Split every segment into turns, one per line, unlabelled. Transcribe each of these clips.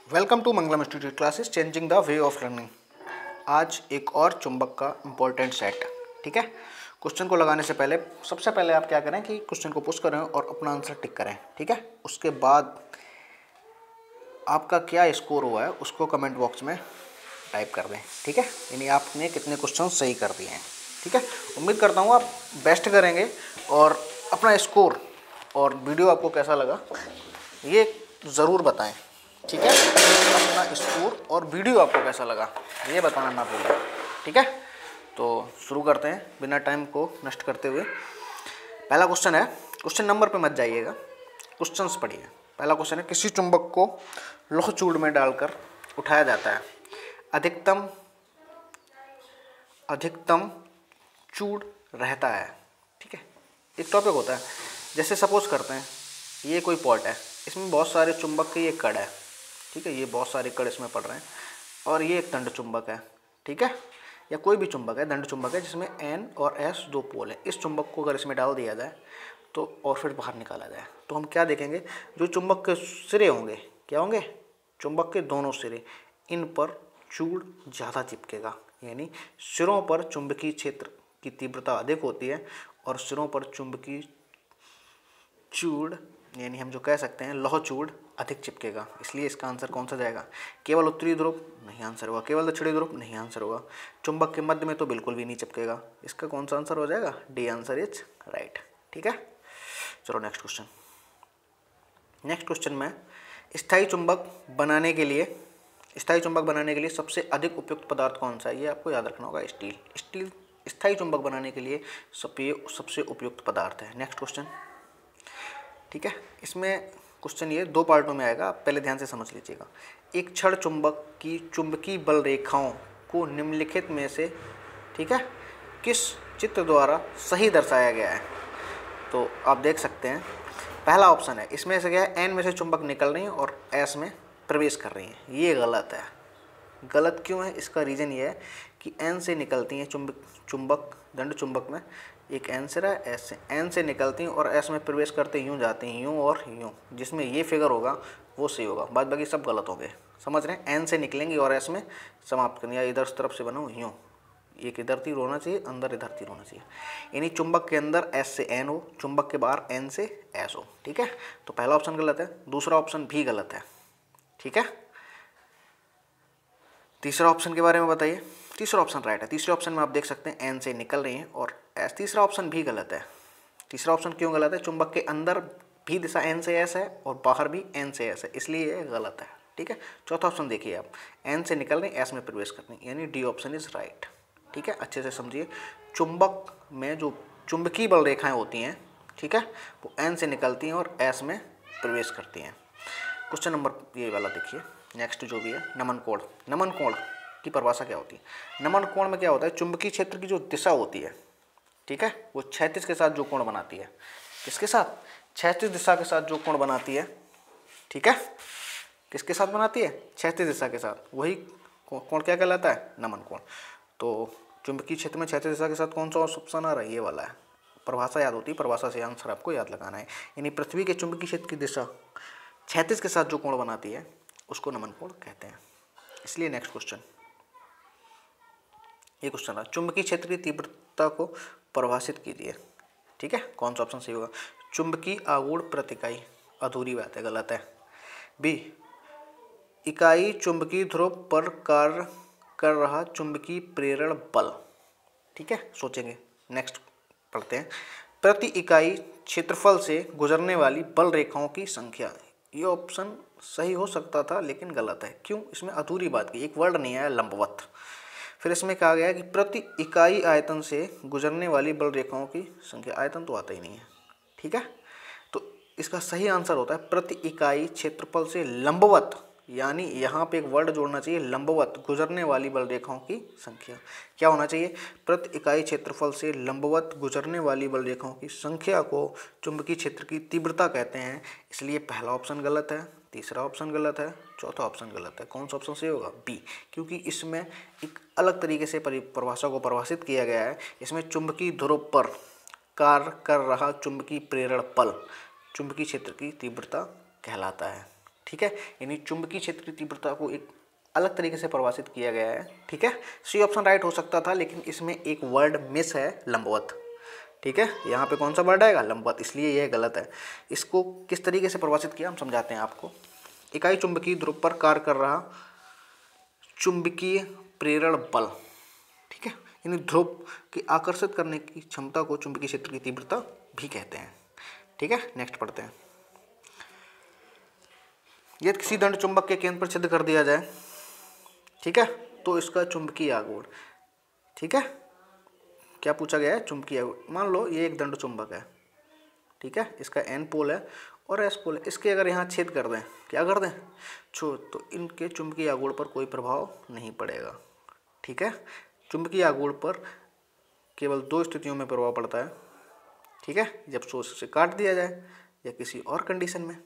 Welcome to Mangalam institute classes changing the way of learning. आज एक और चुंबक का इम्पोर्टेंट सेट। ठीक है, क्वेश्चन को लगाने से पहले सबसे पहले आप क्या करें कि क्वेश्चन को पुश करें और अपना आंसर टिक करें। ठीक है, उसके बाद आपका क्या स्कोर हुआ है उसको कमेंट बॉक्स में टाइप कर दें। ठीक है, यानी आपने कितने क्वेश्चन सही कर दिए हैं। ठीक है, उम्मीद करता हूँ आप बेस्ट करेंगे और अपना स्कोर और वीडियो आपको कैसा लगा ये ज़रूर बताएं। ठीक है, अपना स्कोर और वीडियो आपको कैसा लगा ये बताना ना भूलें। ठीक है, तो शुरू करते हैं बिना टाइम को नष्ट करते हुए। पहला क्वेश्चन है, क्वेश्चन नंबर पे मत जाइएगा, क्वेश्चंस पढ़िए। पहला क्वेश्चन है, किसी चुंबक को लौह चूड़ में डालकर उठाया जाता है, अधिकतम चूड़ रहता है। ठीक है, एक टॉपिक होता है, जैसे सपोज करते हैं ये कोई पॉट है, इसमें बहुत सारे चुंबक के ये कड़ है। ठीक है, ये बहुत सारे कड़ इसमें पड़ रहे हैं और ये एक दंड चुंबक है। ठीक है, या कोई भी चुंबक है, दंड चुंबक है जिसमें N और S दो पोल है। इस चुंबक को अगर इसमें डाल दिया जाए तो और फिर बाहर निकाला जाए तो हम क्या देखेंगे, जो चुंबक के सिरे होंगे क्या होंगे, चुंबक के दोनों सिरे, इन पर चूड़ ज़्यादा चिपकेगा। यानी सिरों पर चुंबकीय क्षेत्र की तीव्रता अधिक होती है और सिरों पर चुंबकीय चूड़ यानी हम जो कह सकते हैं लौह चूड़ अधिक चिपकेगा। इसलिए इसका आंसर कौन सा जाएगा, केवल उत्तरी ध्रुव नहीं आंसर होगा, केवल दक्षिणी ध्रुव नहीं आंसर होगा, चुंबक के मध्य में तो बिल्कुल भी नहीं चिपकेगा। इसका कौन सा आंसर हो जाएगा, डी आंसर इज राइट। ठीक है, चलो नेक्स्ट क्वेश्चन। नेक्स्ट क्वेश्चन में स्थायी चुंबक बनाने के लिए सबसे अधिक उपयुक्त पदार्थ कौन सा है, ये आपको याद रखना होगा, स्टील स्थायी चुंबक बनाने के लिए सबसे उपयुक्त पदार्थ है। Next question. ठीक है, इसमें क्वेश्चन ये दो पार्टों में आएगा, आप पहले ध्यान से समझ लीजिएगा। एक क्षण चुंबक की चुंबकीय बल रेखाओं को निम्नलिखित में से ठीक है किस चित्र द्वारा सही दर्शाया गया है। तो आप देख सकते हैं पहला ऑप्शन है, इसमें से क्या है, एन में से चुंबक निकल रही हैं और एस में प्रवेश कर रही हैं। ये गलत है। गलत क्यों है, इसका रीज़न ये है कि एन से निकलती हैं चुंबक दंड चुंबक में एक एन सिरा है, एस से एन से निकलती हैं और एस में प्रवेश करते यूँ जाती हैं, यूँ और यूँ, जिसमें ये फिगर होगा वो सही होगा, बाद बाकी सब गलत होंगे। समझ रहे हैं, एन से निकलेंगी और एस में समाप्त करनी, या इधर तरफ से बना यूँ, एक इधर तीर होना चाहिए, अंदर इधर तीर होना चाहिए। यानी चुंबक के अंदर एस से एन हो, चुंबक के बाहर एन से एस हो। ठीक है, तो पहला ऑप्शन गलत है, दूसरा ऑप्शन भी गलत है। ठीक है, तीसरा ऑप्शन के बारे में बताइए। तीसरा ऑप्शन राइट है। तीसरे ऑप्शन में आप देख सकते हैं एन से निकल रही हैं और एस। तीसरा ऑप्शन भी गलत है। तीसरा ऑप्शन क्यों गलत है, चुंबक के अंदर भी दिशा एन से एस है और बाहर भी एन से एस है, इसलिए ये गलत है। ठीक है, चौथा ऑप्शन देखिए आप, एन से निकल रही एस में प्रवेश कर रही, यानी डी ऑप्शन इज राइट। ठीक है, अच्छे से समझिए, चुंबक में जो चुंबकीय बल रेखाएं होती हैं ठीक है वो एन से निकलती हैं और एस में प्रवेश करती हैं। क्वेश्चन नंबर ये वाला देखिए, नेक्स्ट जो भी है, नमन कोण। नमन कोण की परिभाषा क्या होती है, नमन कोण में क्या होता है, चुंबकीय क्षेत्र की जो दिशा होती है ठीक है वो क्षैतिज के साथ जो कोण बनाती है, किसके साथ, क्षैतिज दिशा के साथ जो कोण बनाती है। ठीक है, किसके साथ बनाती है, क्षैतिज दिशा के साथ, वही कोण क्या कहलाता है, नमन कोण। तो चुंबकीय क्षेत्र में क्षैतिज दिशा के साथ कौन सा ऑप्शन आ रहा है, ये वाला है। परिभाषा याद होती है, परिभाषा से आंसर आपको याद लगाना है। यानी पृथ्वी के चुंबकीय क्षेत्र की दिशा क्षैतिज के साथ जो कोण बनाती है उसको नमन कोण कहते हैं। इसलिए नेक्स्ट क्वेश्चन, ये क्वेश्चन है, चुंबकीय क्षेत्र की तीव्रता को परिभाषित कीजिए। ठीक है, कौन सा ऑप्शन सही होगा, चुंबकीय आघूर्ण प्रति इकाई, अधूरी बात है, गलत है। बी, इकाई चुंबकीय ध्रुव पर कार्य कर रहा चुंबकीय प्रेरण बल। ठीक है, सोचेंगे। नेक्स्ट पढ़ते हैं, प्रति इकाई क्षेत्रफल से गुजरने वाली बल रेखाओं की संख्या। ये ऑप्शन सही हो सकता था लेकिन गलत है। क्यों, इसमें अधूरी बात की, एक वर्ड नहीं आया, लंबवत। फिर इसमें कहा गया कि प्रति इकाई आयतन से गुजरने वाली बल रेखाओं की संख्या, आयतन तो आता ही नहीं है। ठीक है, तो इसका सही आंसर होता है प्रति इकाई क्षेत्रफल से लंबवत, यानी यहाँ पे एक वर्ड जोड़ना चाहिए, लंबवत गुजरने वाली बल रेखाओं की संख्या। क्या होना चाहिए, प्रति इकाई क्षेत्रफल से लंबवत गुजरने वाली बल रेखाओं की संख्या को चुंबकीय क्षेत्र की तीव्रता कहते हैं। इसलिए पहला ऑप्शन गलत है, तीसरा ऑप्शन गलत है, चौथा ऑप्शन गलत है। कौन सा ऑप्शन सही होगा, बी, क्योंकि इसमें एक अलग तरीके से परिभाषा को परिभाषित किया गया है। इसमें चुंबकीय ध्रुव पर कार्य कर रहा चुंबकीय प्रेरण बल चुंबकीय क्षेत्र की तीव्रता कहलाता है। ठीक है, यानी चुंबकीय क्षेत्र की तीव्रता को एक अलग तरीके से परिभाषित किया गया है। ठीक है, सी ऑप्शन राइट हो सकता था, लेकिन इसमें एक वर्ड मिस है, लंबवत। ठीक है, यहाँ पे कौन सा वर्ड आएगा, लंबवत, इसलिए यह गलत है। इसको किस तरीके से परिभाषित किया हम समझाते हैं आपको। इकाई चुंबकीय ध्रुव पर कार्य कर रहा चुंबकीय प्रेरण बल। ठीक है, यानी ध्रुव की आकर्षित करने की क्षमता को चुंबकीय क्षेत्र की तीव्रता भी कहते हैं। ठीक है, नेक्स्ट पढ़ते हैं। यदि किसी दंड चुंबक के केंद्र पर छिद्र कर दिया जाए, ठीक है, तो इसका चुंबकीय आघूर्ण, ठीक है, क्या पूछा गया है, चुंबकीय आघूर्ण। मान लो ये एक दंड चुंबक है, ठीक है, इसका एन पोल है और एस पोल है, इसके अगर यहाँ छेद कर दें, क्या कर दें, तो इनके चुंबकीय आघूर्ण पर कोई प्रभाव नहीं पड़ेगा। ठीक है, चुंबकीय आघूर्ण पर केवल दो स्थितियों में प्रभाव पड़ता है। ठीक है, जब सोर्स से काट दिया जाए या किसी और कंडीशन में।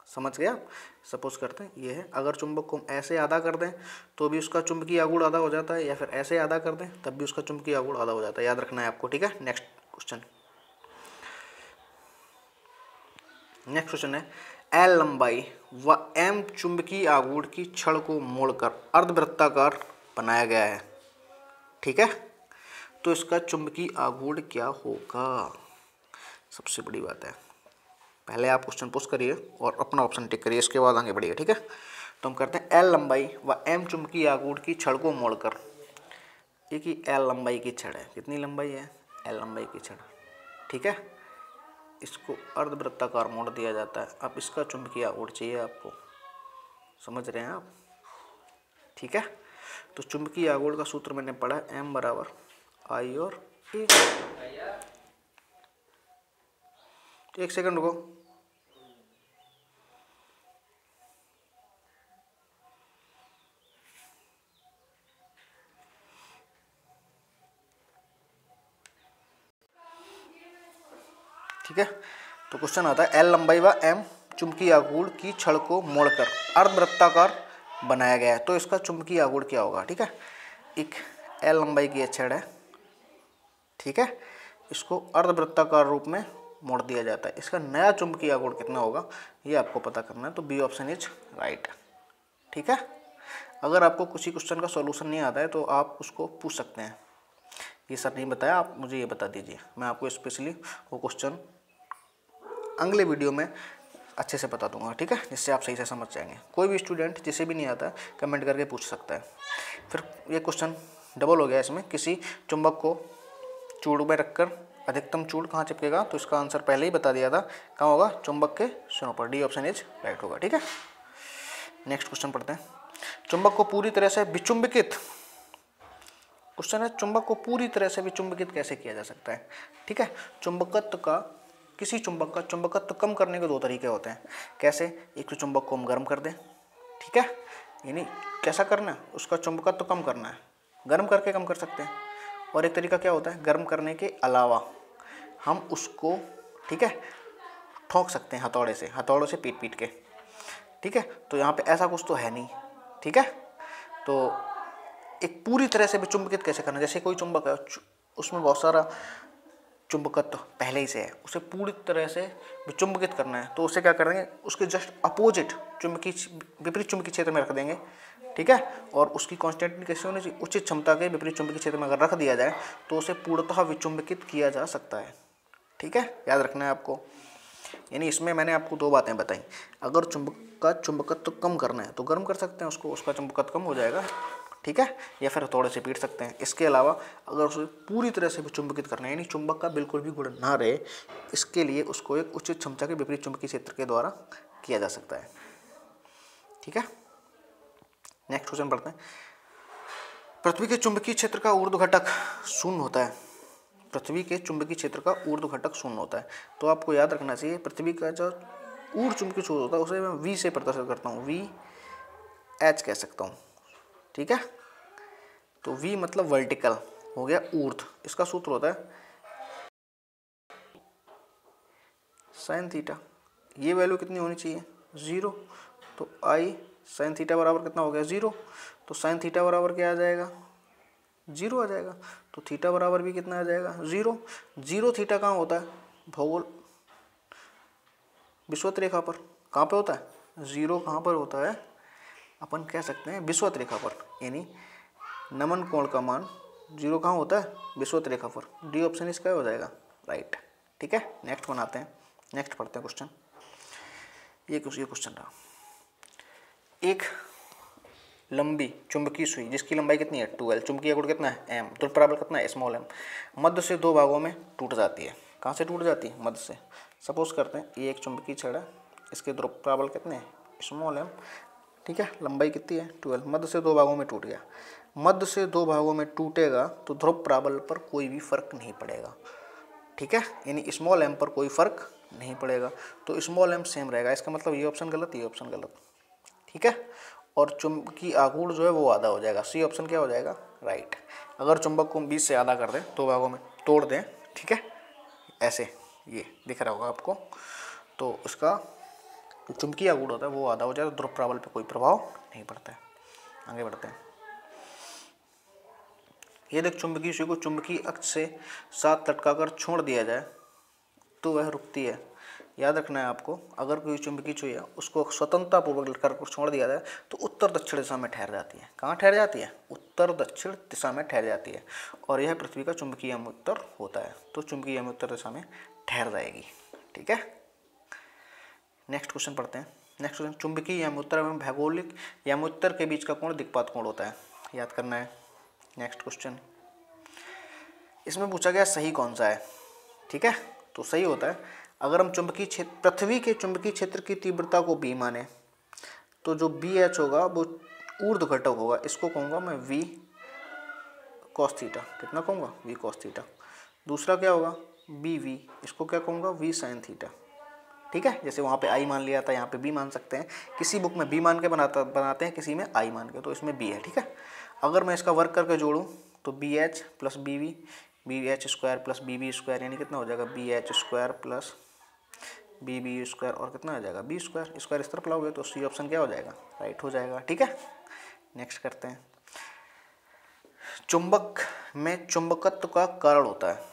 समझ गया। सपोज करते हैं ये है, अगर चुंबक को हम ऐसे आधा कर दें तो भी उसका चुंबकीय आघूर्ण आधा हो जाता है, या फिर ऐसे आधा कर दें तब भी उसका चुंबकीय आघूर्ण आधा हो जाता है, याद रखना है आपको। ठीक है, नेक्स्ट क्वेश्चन है, एल लंबाई व एम चुंबकीय आघूर्ण की छड़ को मोड़कर अर्धवृत्ताकार बनाया गया है। ठीक है, तो इसका चुंबकीय आघूर्ण क्या होगा, सबसे बड़ी बात है। पहले आप क्वेश्चन पोस्ट करिए और अपना ऑप्शन टिक करिए, इसके बाद आगे बढ़िए। ठीक है, तो हम करते हैं एल लंबाई व एम चुंबकीय आघूर्ण की छड़ को मोड़कर। एक ही एल लंबाई की छड़ है, कितनी लंबाई है, एल लंबाई की छड़। ठीक है, इसको अर्धवृत्ताकार मोड़ दिया जाता है। अब इसका चुंबकीय आघूर्ण चाहिए आपको, समझ रहे हैं आप। ठीक है, तो चुंबकीय आघूर्ण का सूत्र मैंने पढ़ा, एम बराबर आई और ए। एक सेकंड रुको। ठीक है, तो क्वेश्चन आता है एल लंबाई व एम चुंबकीय आघूर्ण की छड़ को मोड़कर अर्धवृत्ताकार बनाया गया है, तो इसका चुंबकीय आघूर्ण क्या होगा। ठीक है, एक एल लंबाई की छड़ है, ठीक है, इसको अर्धवृत्ताकार रूप में मोड़ दिया जाता है, इसका नया चुंबकीय आघूर्ण कितना होगा ये आपको पता करना है, तो बी ऑप्शन इज राइट। ठीक है, अगर आपको किसी क्वेश्चन का सॉल्यूशन नहीं आता है तो आप उसको पूछ सकते हैं, ये सर नहीं बताया, आप मुझे ये बता दीजिए, मैं आपको स्पेशली वो क्वेश्चन अगले वीडियो में अच्छे से बता दूंगा। ठीक है, जिससे आप सही से समझ जाएंगे। कोई भी स्टूडेंट जिसे भी नहीं आता है कमेंट करके पूछ सकता है। फिर ये क्वेश्चन डबल हो गया, इसमें किसी चुंबक को चूड़ में रखकर अधिकतम चूड़ कहाँ चिपकेगा, तो इसका आंसर पहले ही बता दिया था, कहाँ होगा, चुंबक के सिरों पर। डी ऑप्शन इज राइट होगा। ठीक है, नेक्स्ट क्वेश्चन पढ़ते हैं। चुंबक को पूरी तरह से विचुंबकित, क्वेश्चन है चुंबक को पूरी तरह से विचुंबकित कैसे किया जा सकता है। ठीक है, चुंबकत्व का, किसी चुंबक का चुंबकत्व कम करने के दो तरीके होते हैं। कैसे, एक तो चुंबक को हम गर्म कर दें, ठीक है, यानी कैसा करना है, उसका चुंबकत्व कम करना है, गर्म करके कम कर सकते हैं। और एक तरीका क्या होता है, गर्म करने के अलावा हम उसको, ठीक है, ठोक सकते हैं हथौड़े से, हथौड़ों से पीट पीट के। ठीक है, तो यहाँ पे ऐसा कुछ तो है नहीं। ठीक है, तो एक पूरी तरह से विचुंबकित कैसे करना, जैसे कोई चुंबक है उसमें बहुत सारा चुंबकत्व पहले ही से है, उसे पूरी तरह से विचुंबकित करना है, तो उसे क्या करेंगे, उसके जस्ट अपोजिट चुंबकीय, विपरीत चुंबकीय क्षेत्र में रख देंगे। ठीक है, और उसकी कॉन्स्टेंट कैसे होनी चाहिए, उचित क्षमता के विपरीत चुंबकीय क्षेत्र में अगर रख दिया जाए तो उसे पूर्णतः विचुंबकित किया जा सकता है। ठीक है, याद रखना है आपको। यानी इसमें मैंने आपको दो बातें बताई, अगर चुंबक का चुंबकत्व कम करना है तो गर्म कर सकते हैं उसको, उसका चुंबकत्व कम हो जाएगा। ठीक है, या फिर हथौड़े से पीट सकते हैं। इसके अलावा अगर उसे पूरी तरह से विचुंबकित करना है, यानी चुंबक का बिल्कुल भी गुण ना रहे, इसके लिए उसको एक उचित क्षमता के विपरीत चुंबकीय क्षेत्र के द्वारा किया जा सकता है। ठीक है, नेक्स्ट क्वेश्चन पढ़ते हैं। पृथ्वी के चुंबकीय क्षेत्र का ऊर्ध्व घटक शून्य होता है, पृथ्वी के चुंबकीय क्षेत्र का ऊर्ध्व घटक शून्य होता है, तो आपको याद रखना चाहिए पृथ्वी का जो ऊर्ध्व चुंबकीय क्षेत्र होता है उसे मैं वी से प्रदर्शित करता हूँ, वी एच कह सकता हूँ। ठीक है, तो V मतलब वर्टिकल हो गया ऊर्ध्व, इसका सूत्र होता है साइन थीटा, ये वैल्यू कितनी होनी चाहिए, 0, तो I साइन थीटा बराबर कितना हो गया, 0, तो साइन थीटा बराबर क्या आ जाएगा, 0 आ जाएगा, तो थीटा बराबर भी कितना आ जाएगा, 0। 0 थीटा कहाँ होता है, भूगोल विषुवत रेखा पर, कहाँ पे होता है, जीरो कहाँ पर होता है, अपन कह सकते हैं विषुवत रेखा पर, यानी नमन कोण का मान जीरो कहाँ होता है, विषुवत रेखा पर। डी ऑप्शन इसका हो जाएगा राइट। ठीक है, नेक्स्ट बनाते हैं, नेक्स्ट पढ़ते हैं क्वेश्चन। ये क्वेश्चन रहा, एक लंबी चुंबकीय सुई जिसकी लंबाई कितनी है 2L, चुंबकीय गुण कितना है m, ध्रुव प्राबल्य कितना है स्मॉल m, मध्य से दो भागों में टूट जाती है। कहाँ से टूट जाती है, मध्य से। सपोज करते हैं ये एक चुंबकीय छड़ है, इसके ध्रुव प्राबल्य कितने हैं स्मॉल m, ठीक है, लंबाई कितनी है 2L, मध्य से दो भागों में टूट गया। मध्य से दो भागों में टूटेगा तो ध्रुव प्राबल्य पर कोई भी फर्क नहीं पड़ेगा। ठीक है, यानी स्मॉल m पर कोई फर्क नहीं पड़ेगा, तो स्मॉल m सेम रहेगा। इसका मतलब ये ऑप्शन गलत, ये ऑप्शन गलत। ठीक है, और चुंबकीय आघूर्ण जो है वो आधा हो जाएगा। सी ऑप्शन क्या हो जाएगा राइट। अगर चुंबक को 20 से आधा कर दें, दो भागों में तोड़ दें, ठीक है, ऐसे ये दिख रहा होगा आपको, तो उसका चुंबकीय आघूर्ण होता है वो आधा हो जाएगा, तो ध्रुव प्राबल्य पे कोई प्रभाव नहीं पड़ता है। आगे बढ़ते हैं। ये देख, चुंबकीय सुई को चुंबकीय अक्ष से साथ लटकाकर छोड़ दिया जाए तो वह रुकती है। याद रखना है आपको, अगर कोई चुंबकीय सुई है उसको स्वतंत्रता पूर्वक लटकाकर छोड़ दिया जाए तो उत्तर दक्षिण दिशा में ठहर जाती है। कहाँ ठहर जाती है, उत्तर दक्षिण दिशा में ठहर जाती है, और यह पृथ्वी का चुंबकीय अमोत्तर होता है, तो चुंबकीय अमोत्तर दिशा में ठहर जाएगी। ठीक है, नेक्स्ट क्वेश्चन पढ़ते हैं। नेक्स्ट क्वेश्चन, चुंबकीय अमोत्तर एवं भौगोलिक अमोत्तर के बीच का कोण दिक्पात कोण होता है, याद करना है। नेक्स्ट क्वेश्चन, इसमें पूछा गया सही कौन सा है। ठीक है, तो सही होता है अगर हम चुंबकीय क्षेत्र, पृथ्वी के चुंबकीय क्षेत्र की तीव्रता को b माने तो जो BH होगा वो ऊर्ध्व घटक होगा, इसको कहूँगा मैं v cos थीटा। कितना कहूँगा, v cos थीटा। दूसरा क्या होगा BV, इसको क्या कहूँगा v sin थीटा। ठीक है, जैसे वहाँ पे I मान लिया था, यहाँ पे B मान सकते हैं। किसी बुक में B मान के बनाते हैं, किसी में I मान के, तो इसमें B है। ठीक है, अगर मैं इसका वर्क करके जोड़ूँ तो BH plus BV, BH square plus BB square, यानी कितना हो जाएगा BH square plus BB square, और कितना हो जाएगा B स्क्वायर। स्क्वायर इस तरफ लाओगे तो सी ऑप्शन क्या हो जाएगा राइट हो जाएगा। ठीक है, नेक्स्ट करते हैं। चुंबक में चुंबकत्व का कारण होता है,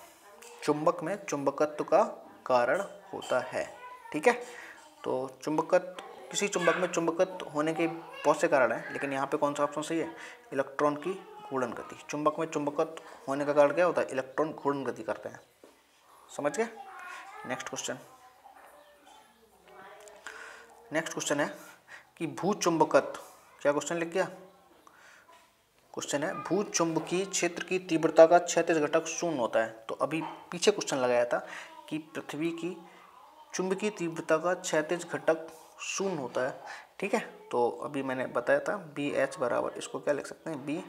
चुंबक में चुंबकत्व का कारण होता है। ठीक है, तो चुंबकत्व, किसी चुंबक में चुंबकत्व होने के बहुत से कारण हैं, लेकिन यहाँ पे कौन सा ऑप्शन सही है, इलेक्ट्रॉन की घूर्णन गति। चुंबक में चुंबकत्व होने का कारण क्या होता है, इलेक्ट्रॉन घूर्णन गति करते हैं। समझ गए। नेक्स्ट क्वेश्चन, नेक्स्ट क्वेश्चन है कि भूचुंबकत्व, क्या क्वेश्चन लिख गया, क्वेश्चन है भूचुंबकीय क्षेत्र की तीव्रता का क्षैतिज घटक शून्य होता है। तो अभी पीछे क्वेश्चन लगाया था कि पृथ्वी की चुंबकीय तीव्रता का क्षैतिज घटक शून्य होता है। ठीक है, तो अभी मैंने बताया था BH बराबर, इसको क्या लिख सकते हैं B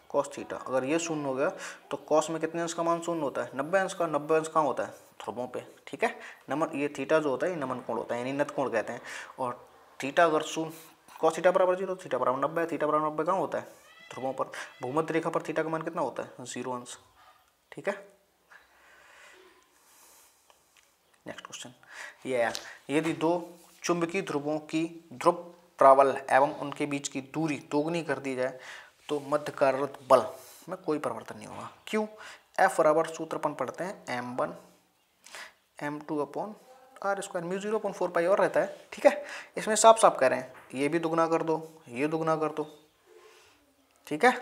cos थीटा। अगर ये शून्य हो गया तो cos में कितने अंश का मान शून्य होता है, 90 अंश का। 90 अंश कहाँ होता है, ध्रुवों पे। ठीक है, नमन, ये थीटा जो होता है ये नमन कोण होता है, यानी नत कोण कहते हैं। और थीटा अगर शून्य, cos थीटा बराबर 0, थीटा बराबर 90, थीटा बराबर 90 कहाँ होता है, ध्रुवों पर। भूमध्य रेखा पर थीटा का मान कितना होता है, 0 अंश। ठीक है, नेक्स्ट क्वेश्चन ये है, यदि दो चुंबकीय ध्रुवों की ध्रुव प्राबल्य एवं उनके बीच की दूरी दोगुनी कर दी जाए तो मध्य कार्यरत बल में कोई परिवर्तन नहीं होगा। क्यों, F बराबर सूत्र अपन पढ़ते हैं M1 M2 upon R square, mu 0/4 पाई और रहता है। ठीक है, इसमें साफ साफ कह रहे हैं ये भी दुगना कर दो, ये दुगना कर दो। ठीक है,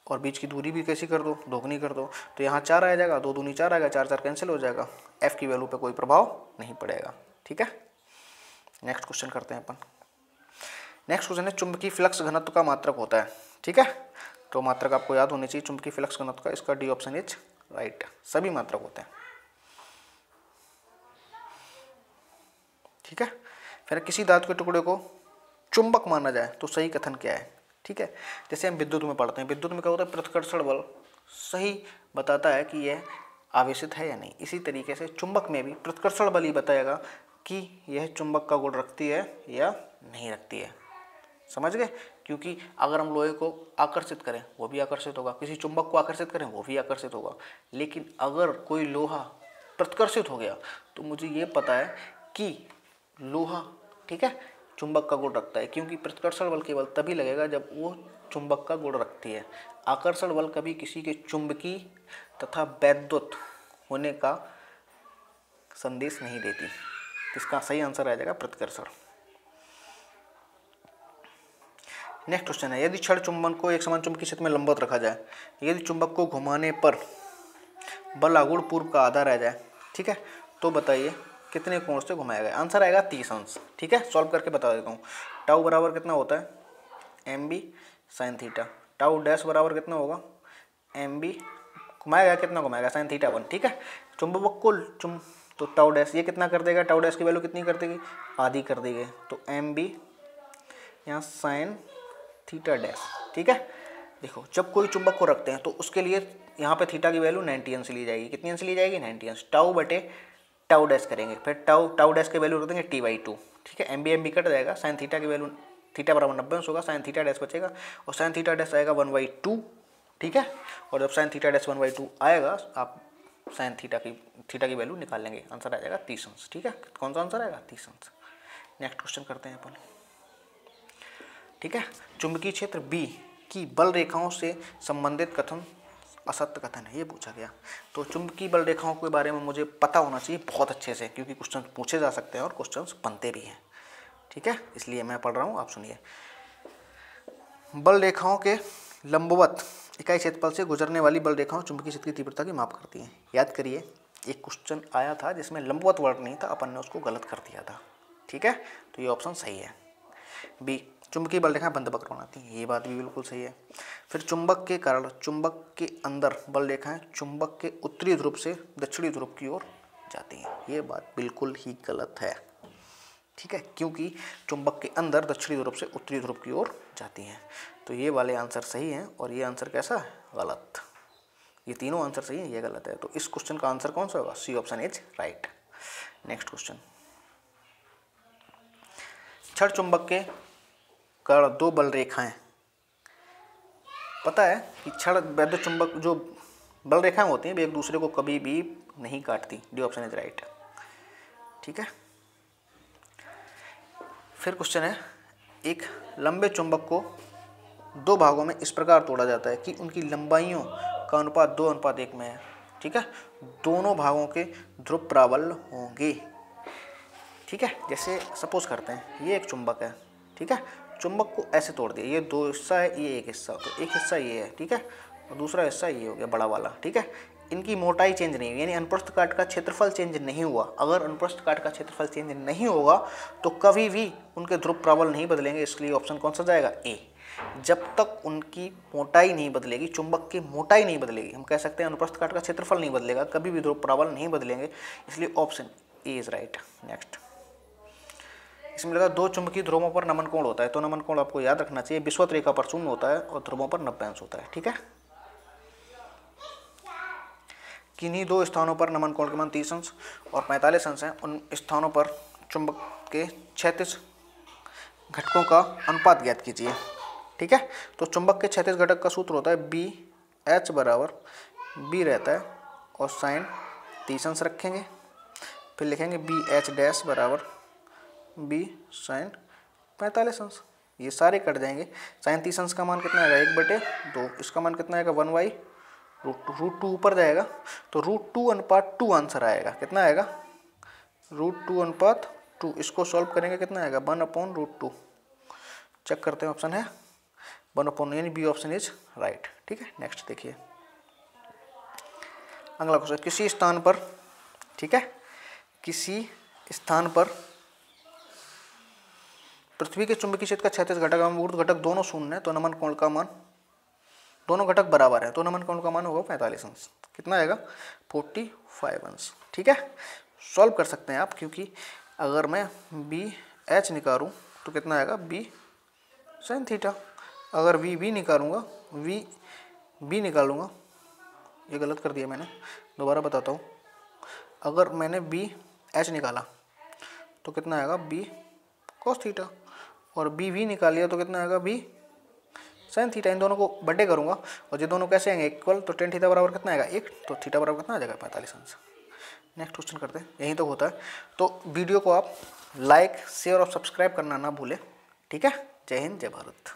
और बीच की दूरी भी कैसी कर दो, दोगुनी कर दो, तो यहाँ 4 आ जाएगा, 2 दूनी 4 आएगा, 4 4 कैंसिल हो जाएगा, F की वैल्यू पे कोई प्रभाव नहीं पड़ेगा। ठीक है, नेक्स्ट क्वेश्चन करते हैं अपन। नेक्स्ट क्वेश्चन है चुंबकीय फ्लक्स घनत्व का मात्रक होता है। ठीक है, तो मात्रक आपको याद होनी चाहिए चुंबकीय फ्लक्स घनत्व का, इसका डी ऑप्शन इज राइट। सभी मात्रक होते हैं। ठीक है, फिर किसी धातु के टुकड़े को चुंबक माना जाए तो सही कथन क्या है। ठीक है, जैसे हम विद्युत में पढ़ते हैं, विद्युत में क्या होता है, प्रतिकर्षण बल सही बताता है कि यह आवेशित है या नहीं। इसी तरीके से चुंबक में भी प्रतिकर्षण बल ही बताएगा कि यह चुंबक का गुण रखती है या नहीं रखती है। समझ गए, क्योंकि अगर हम लोहे को आकर्षित करें वो भी आकर्षित होगा, किसी चुंबक को आकर्षित करें वो भी आकर्षित होगा, लेकिन अगर कोई लोहा प्रतिकर्षित हो गया तो मुझे ये पता है कि लोहा, ठीक है, चुंबक का गुण रखता है, क्योंकि प्रतिकर्षण बल केवल तभी लगेगा जब वो चुंबक का गुण रखती है। आकर्षण बल कभी किसी के चुंबकीय तथा वैद्युत होने का संदेश नहीं देती। इसका सही आंसर आ जाएगा प्रतिकर्षण। नेक्स्ट क्वेश्चन है, यदि क्षण चुंबन को एक समान चुंबकीय क्षेत्र में लंबवत रखा जाए, यदि चुंबक को घुमाने पर बल आघूर्ण पूर्व का आधा रह जाए, ठीक है, तो बताइए कितने कोण से घुमाया गया। आंसर आएगा 30 अंश। ठीक है, सॉल्व करके बता देता हूँ। टाउ बराबर कितना होता है, M B sine theta. Tau dash बराबर कितना होगा, एम बी घुमाया गया, कितना घुमाएगा, साइन थीटा 1। ठीक है, चुंबक को तो टाउ डैश ये कितना कर देगा, टाउ डैश की वैल्यू कितनी कर देगी, आधी कर देगी, तो एम बी यहाँ साइन थीटा डैश। ठीक है, देखो जब कोई चुंबक को रखते हैं तो उसके लिए यहाँ पे थीटा की वैल्यू 90 अंश ली जाएगी। कितनी अंश ली जाएगी, 90 अंश। टाउ बटे टाउ डैश करेंगे, फिर टाउ डैश की वैल्यू रख देंगे t/2। ठीक है, एम बी कट जाएगा, साइन थीटा की वैल्यू थीटा बराबर 90 अंश होगा, साइन थीटा डैश बचेगा और साइन थीटा डैश आएगा 1/2। ठीक है, और जब साइन थीटा डैश 1/2 आएगा आप साइन थीटा की वैल्यू निकाल लेंगे, आंसर आ जाएगा 30 अंश। ठीक है, कौन सा आंसर आएगा, 30 अंश। नेक्स्ट क्वेश्चन करते हैं अपन। ठीक है, चुंबकीय क्षेत्र बी की बल रेखाओं से संबंधित कथन असत्य कथन है, ये पूछा गया। तो चुंबकीय बल रेखाओं के बारे में मुझे पता होना चाहिए बहुत अच्छे से, क्योंकि क्वेश्चन पूछे जा सकते हैं और क्वेश्चन बनते भी हैं। ठीक है, इसलिए मैं पढ़ रहा हूँ, आप सुनिए। बल रेखाओं के लंबवत इकाई क्षेत्रफल से गुजरने वाली बल रेखाओं चुंबकीय क्षेत्र की तीव्रता की माप करती हैं। याद करिए, एक क्वेश्चन आया था जिसमें लंबवत वर्ड नहीं था, अपन ने उसको गलत कर दिया था। ठीक है, तो ये ऑप्शन सही है। बी, चुंबकीय बल रेखाएं बंद वक्र बनाती हैं, ये बात भी बिल्कुल सही है। फिर चुंबक के कारण चुंबक के अंदर बल रेखाएं चुंबक के उत्तरी ध्रुव से दक्षिणी ध्रुव की ओर जाती हैं, ये बात बिल्कुल ही गलत है। ठीक है, क्योंकि चुंबक के अंदर दक्षिणी ध्रुव से उत्तरी ध्रुव की ओर जाती हैं, तो ये वाले आंसर सही हैं और ये आंसर कैसा है, गलत। ये तीनों आंसर सही है, ये गलत है। तो इस क्वेश्चन का आंसर कौन सा होगा, C option is right. Next question, क्षण चुंबक के कारण दो बल रेखाएं, पता है कि क्षण वैद्युत चुंबक जो बल रेखाएं होती हैं वे एक दूसरे को कभी भी नहीं काटती, डी ऑप्शन इज राइट। ठीक है, फिर क्वेश्चन है, एक लंबे चुंबक को दो भागों में इस प्रकार तोड़ा जाता है कि उनकी लंबाइयों का अनुपात 2:1 में है। ठीक है, दोनों भागों के ध्रुव प्राबल्य होंगे। ठीक है, जैसे सपोज करते हैं ये एक चुंबक है, ठीक है, चुंबक को ऐसे तोड़ दिया, ये दो हिस्सा है, ये एक हिस्सा, तो एक हिस्सा ये है, ठीक है, और दूसरा हिस्सा ये हो गया बड़ा वाला। ठीक है, इनकी मोटाई चेंज नहीं हुई, यानी अनुप्रस्थ काट का क्षेत्रफल चेंज नहीं हुआ। अगर अनुप्रस्थ काट का क्षेत्रफल चेंज नहीं होगा तो कभी भी उनके ध्रुव प्राबल्य नहीं बदलेंगे, इसलिए ऑप्शन कौन सा जाएगा, ए। जब तक उनकी मोटाई नहीं बदलेगी, चुंबक की मोटाई नहीं बदलेगी, हम कह सकते हैं अनुप्रस्थ काट का क्षेत्रफल नहीं बदलेगा, कभी भी ध्रुव प्राबल्य नहीं बदलेंगे, इसलिए option A is right. Next, इसमें लगा दो चुंबकीय ध्रुवों पर नमन कोण होता है, तो नमन कोण आपको याद रखना चाहिए, विषुवत रेखा पर 0 होता है और ध्रुवों पर 90 अंश होता है। ठीक है, किन्हीं दो स्थानों पर नमन कोण के मान 30 अंश और 45 अंश हैं, उन स्थानों पर चुंबक के 36 घटकों का अनुपात ज्ञात कीजिए। ठीक है, तो चुंबक के 36 घटक का सूत्र होता है बी एच बराबर बी रहता है और साइन 30 अंश रखेंगे, फिर लिखेंगे बी एच डैश बराबर बी साइन 45 अंश, ये सारे कट जाएंगे। साइन 30 अंश का मान कितना आएगा, 1/2, इसका मान कितना आएगा 1/√2 ऊपर जाएगा, तो √2/2 आंसर आएगा। कितना आएगा, √2/2। इसको सॉल्व करेंगे कितना आएगा, 1/√2। चेक करते हैं, ऑप्शन है 1/, यानी बी ऑप्शन इज राइट। ठीक है, नेक्स्ट देखिए अगला क्वेश्चन, किसी स्थान पर, ठीक है, किसी स्थान पर पृथ्वी के चुंबकीय क्षेत्र का 36 घटक एवं ऊर्ध्व घटक दोनों शून्य है, तो नमन कोण का मान, दोनों घटक बराबर है, तो नमन कोण का मान होगा 45 अंश। कितना आएगा, 45 अंश। ठीक है, सॉल्व कर सकते हैं आप, क्योंकि अगर मैं बी एच निकालूँ तो कितना आएगा, बी साइन थीटा। अगर वी बी निकालूंगा, वी बी निकालूंगा, ये गलत कर दिया मैंने, दोबारा बताता हूँ। अगर मैंने बी एच निकाला तो कितना आएगा, बी कॉस थीटा, और बी वी निकाल लिया तो कितना आएगा, बी साइन थीटा। इन दोनों को बड्डे करूंगा और ये दोनों कैसे आएंगे, इक्वल, तो टेन थीटा बराबर कितना आएगा, 1, तो थीटा बराबर कितना आ जाएगा, 45 अंश। नेक्स्ट क्वेश्चन करते हैं, यहीं तो होता है। तो वीडियो को आप लाइक, शेयर और सब्सक्राइब करना ना भूलें। ठीक है, जय हिंद, जय भारत।